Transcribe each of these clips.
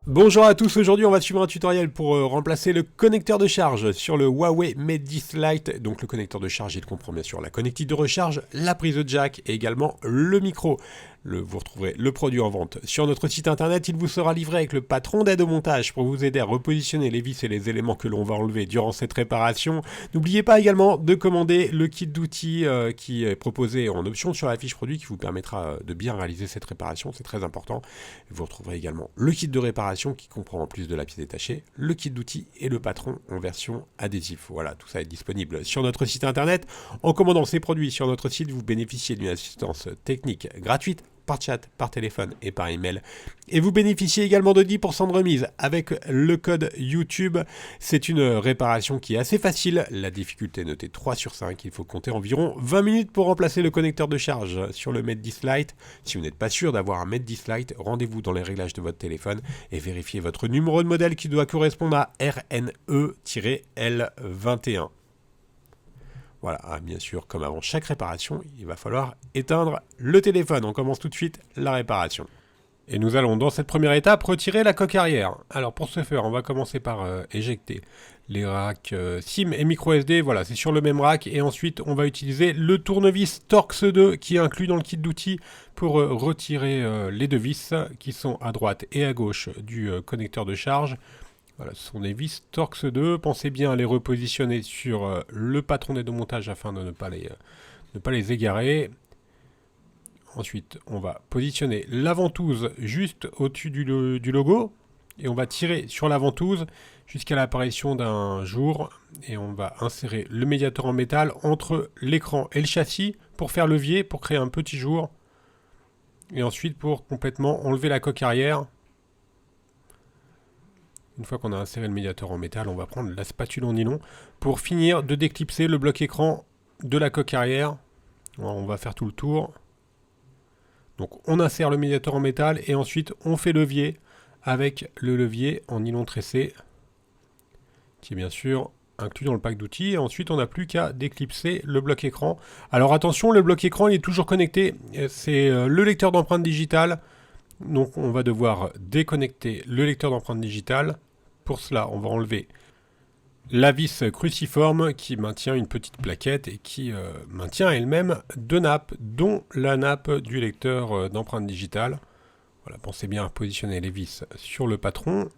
Bonjour à tous, aujourd'hui on va suivre un tutoriel pour remplacer le connecteur de charge sur le Huawei Mate 10 Lite. Donc le connecteur de charge, il comprend bien sûr la connectique de recharge, la prise de jack et également le micro. Vous retrouverez le produit en vente sur notre site internet. Il vous sera livré avec le patron d'aide au montage pour vous aider à repositionner les vis et les éléments que l'on va enlever durant cette réparation. N'oubliez pas également de commander le kit d'outils qui est proposé en option sur la fiche produit qui vous permettra de bien réaliser cette réparation, c'est très important. Vous retrouverez également le kit de réparation qui comprend en plus de la pièce détachée, le kit d'outils et le patron en version adhésif. Voilà, tout ça est disponible sur notre site internet. En commandant ces produits sur notre site, vous bénéficiez d'une assistance technique gratuite par chat, par téléphone et par email. Et vous bénéficiez également de 10% de remise avec le code YouTube. C'est une réparation qui est assez facile. La difficulté est notée 3 sur 5. Il faut compter environ 20 minutes pour remplacer le connecteur de charge sur le Mate 10 Lite. Si vous n'êtes pas sûr d'avoir un Mate 10 Lite, rendez-vous dans les réglages de votre téléphone et vérifiez votre numéro de modèle qui doit correspondre à RNE-L21. Voilà, bien sûr, comme avant chaque réparation, il va falloir éteindre le téléphone. On commence tout de suite la réparation. Et nous allons dans cette première étape retirer la coque arrière. Alors pour ce faire, on va commencer par éjecter les racks SIM et micro SD. Voilà, c'est sur le même rack. Et ensuite, on va utiliser le tournevis Torx 2 qui est inclus dans le kit d'outils pour retirer les deux vis qui sont à droite et à gauche du connecteur de charge. Voilà, ce sont des vis Torx 2. Pensez bien à les repositionner sur le patron d'aide au montage afin de ne pas les égarer. Ensuite, on va positionner la ventouse juste au-dessus du logo. Et on va tirer sur la ventouse jusqu'à l'apparition d'un jour. Et on va insérer le médiateur en métal entre l'écran et le châssis pour faire levier, pour créer un petit jour. Et ensuite, pour complètement enlever la coque arrière. Une fois qu'on a inséré le médiateur en métal, on va prendre la spatule en nylon pour finir de déclipser le bloc écran de la coque arrière. Alors, on va faire tout le tour. Donc on insère le médiateur en métal et ensuite on fait levier avec le levier en nylon tressé qui est bien sûr inclus dans le pack d'outils. Et ensuite on n'a plus qu'à déclipser le bloc écran. Alors attention, le bloc écran il est toujours connecté. C'est le lecteur d'empreintes digitales. Donc on va devoir déconnecter le lecteur d'empreintes digitales. Pour cela on va enlever la vis cruciforme qui maintient une petite plaquette et qui maintient elle-même deux nappes, dont la nappe du lecteur d'empreintes digitales. Voilà, pensez bien à positionner les vis sur le patron.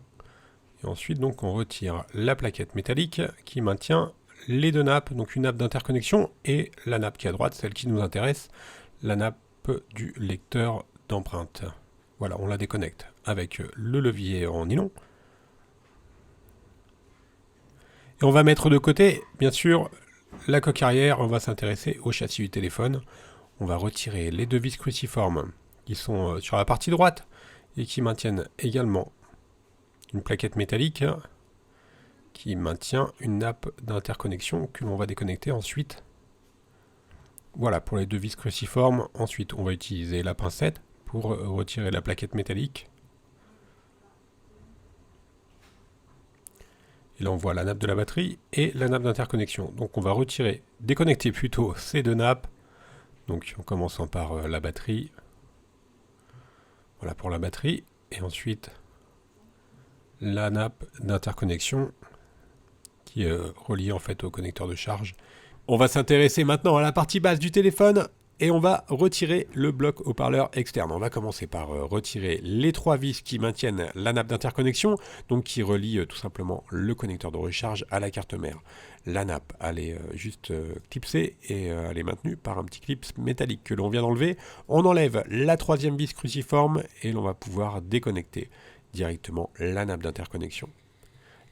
Et ensuite, donc, on retire la plaquette métallique qui maintient les deux nappes, donc une nappe d'interconnexion et la nappe qui est à droite, celle qui nous intéresse, la nappe du lecteur d'empreintes. Voilà, on la déconnecte avec le levier en nylon. Et on va mettre de côté, bien sûr, la coque arrière. On va s'intéresser au châssis du téléphone. On va retirer les deux vis cruciformes qui sont sur la partie droite et qui maintiennent également une plaquette métallique qui maintient une nappe d'interconnexion que l'on va déconnecter ensuite. Voilà pour les deux vis cruciformes. Ensuite, on va utiliser la pincette pour retirer la plaquette métallique. Et là, on voit la nappe de la batterie et la nappe d'interconnexion. Donc, on va déconnecter plutôt ces deux nappes. Donc, en commençant par la batterie. Voilà pour la batterie. Et ensuite, la nappe d'interconnexion qui est reliée en fait au connecteur de charge. On va s'intéresser maintenant à la partie basse du téléphone. Et on va retirer le bloc haut-parleur externe. On va commencer par retirer les trois vis qui maintiennent la nappe d'interconnexion, donc qui relie tout simplement le connecteur de recharge à la carte mère. La nappe, elle est juste clipsée et elle est maintenue par un petit clip métallique que l'on vient d'enlever. On enlève la troisième vis cruciforme et l'on va pouvoir déconnecter directement la nappe d'interconnexion.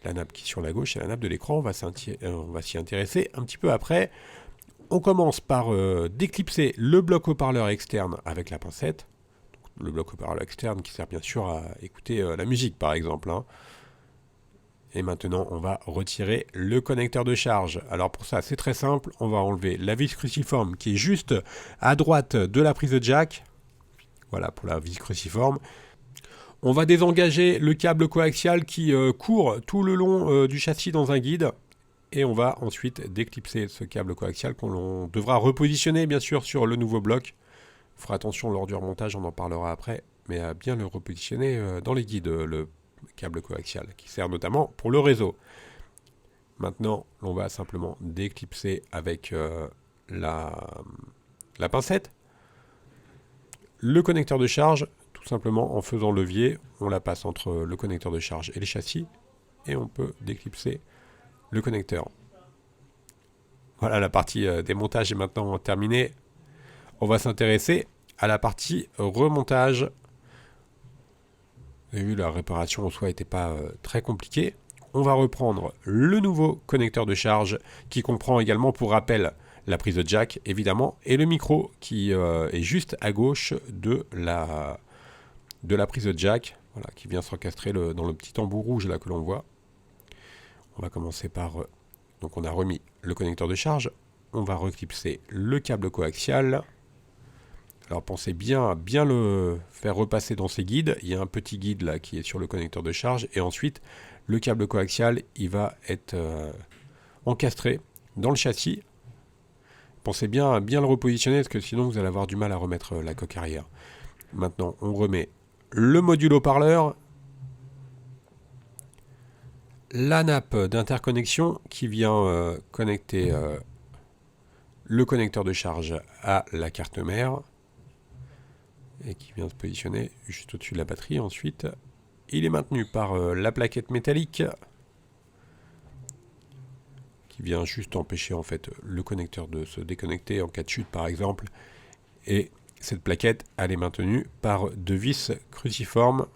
La nappe qui est sur la gauche et la nappe de l'écran, on va s'y intéresser un petit peu après. On commence par déclipser le bloc haut-parleur externe avec la pincette. Donc, le bloc haut-parleur externe qui sert bien sûr à écouter la musique par exemple. Et maintenant, on va retirer le connecteur de charge. Alors pour ça, c'est très simple. On va enlever la vis cruciforme qui est juste à droite de la prise de jack. Voilà pour la vis cruciforme. On va désengager le câble coaxial qui court tout le long du châssis dans un guide. Et on va ensuite déclipser ce câble coaxial qu'on devra repositionner bien sûr sur le nouveau bloc. On fera attention lors du remontage, on en parlera après, mais à bien le repositionner dans les guides, le câble coaxial, qui sert notamment pour le réseau. Maintenant, on va simplement déclipser avec la pincette. Le connecteur de charge, tout simplement en faisant levier, on la passe entre le connecteur de charge et les châssis, et on peut déclipser le connecteur. Voilà, la partie démontage est maintenant terminée. On va s'intéresser à la partie remontage. Vous avez vu, la réparation en soi n'était pas très compliquée. On va reprendre le nouveau connecteur de charge qui comprend également, pour rappel, la prise de jack évidemment et le micro qui est juste à gauche de la prise de jack, voilà, qui vient s'encastrer dans le petit embout rouge là que l'on voit. On va commencer par donc on a remis le connecteur de charge, on va reclipser le câble coaxial. Alors pensez bien à bien le faire repasser dans ses guides. Il y a un petit guide là qui est sur le connecteur de charge et ensuite le câble coaxial il va être encastré dans le châssis. Pensez bien à bien le repositionner parce que sinon vous allez avoir du mal à remettre la coque arrière. Maintenant on remet le module haut-parleur, la nappe d'interconnexion qui vient connecter le connecteur de charge à la carte mère et qui vient se positionner juste au-dessus de la batterie. Ensuite, il est maintenu par la plaquette métallique qui vient juste empêcher en fait le connecteur de se déconnecter en cas de chute par exemple. Et cette plaquette, elle est maintenue par deux vis cruciformes.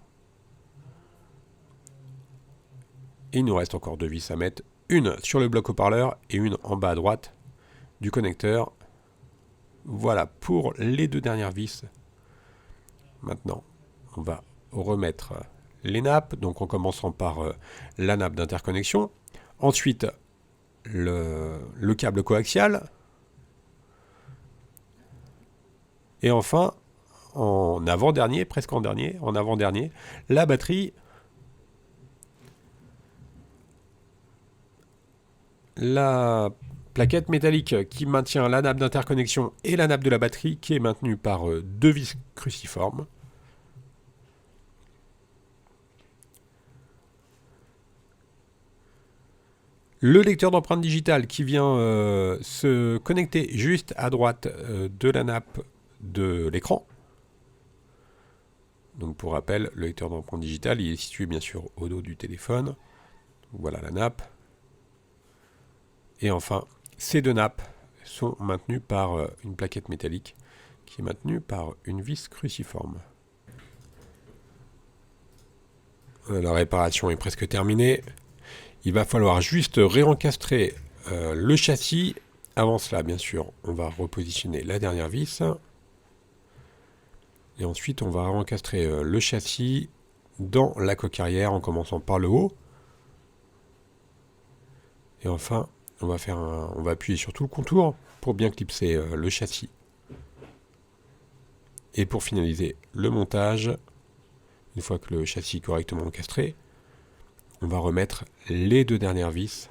Et il nous reste encore deux vis à mettre, une sur le bloc haut-parleur et une en bas à droite du connecteur. Voilà pour les deux dernières vis. Maintenant, on va remettre les nappes, donc en commençant par la nappe d'interconnexion. Ensuite, le câble coaxial. Et enfin, en avant-dernier, presque en avant-dernier, la batterie. La plaquette métallique qui maintient la nappe d'interconnexion et la nappe de la batterie qui est maintenue par deux vis cruciformes. Le lecteur d'empreinte digitale qui vient se connecter juste à droite de la nappe de l'écran. Donc pour rappel, le lecteur d'empreinte digitale il est situé bien sûr au dos du téléphone. Voilà la nappe. Et enfin, ces deux nappes sont maintenues par une plaquette métallique qui est maintenue par une vis cruciforme. La réparation est presque terminée. Il va falloir juste réencastrer le châssis. Avant cela, bien sûr, on va repositionner la dernière vis. Et ensuite, on va réencastrer le châssis dans la coque arrière en commençant par le haut. Et enfin, on va appuyer sur tout le contour pour bien clipser le châssis. Et pour finaliser le montage, une fois que le châssis est correctement encastré, on va remettre les deux dernières vis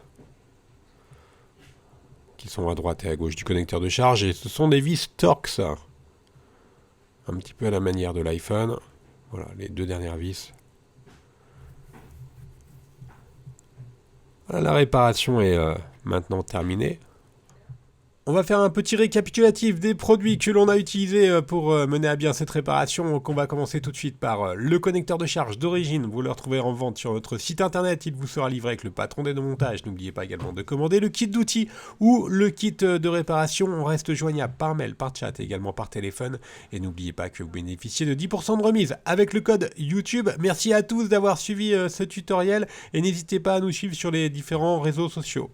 qui sont à droite et à gauche du connecteur de charge. Et ce sont des vis Torx, un petit peu à la manière de l'iPhone. Voilà, les deux dernières vis. Voilà, la réparation est maintenant terminée. On va faire un petit récapitulatif des produits que l'on a utilisés pour mener à bien cette réparation. Donc on va commencer tout de suite par le connecteur de charge d'origine. Vous le retrouverez en vente sur notre site internet. Il vous sera livré avec le patron des montages. N'oubliez pas également de commander le kit d'outils ou le kit de réparation. On reste joignable par mail, par chat et également par téléphone. Et n'oubliez pas que vous bénéficiez de 10% de remise avec le code YouTube. Merci à tous d'avoir suivi ce tutoriel et n'hésitez pas à nous suivre sur les différents réseaux sociaux.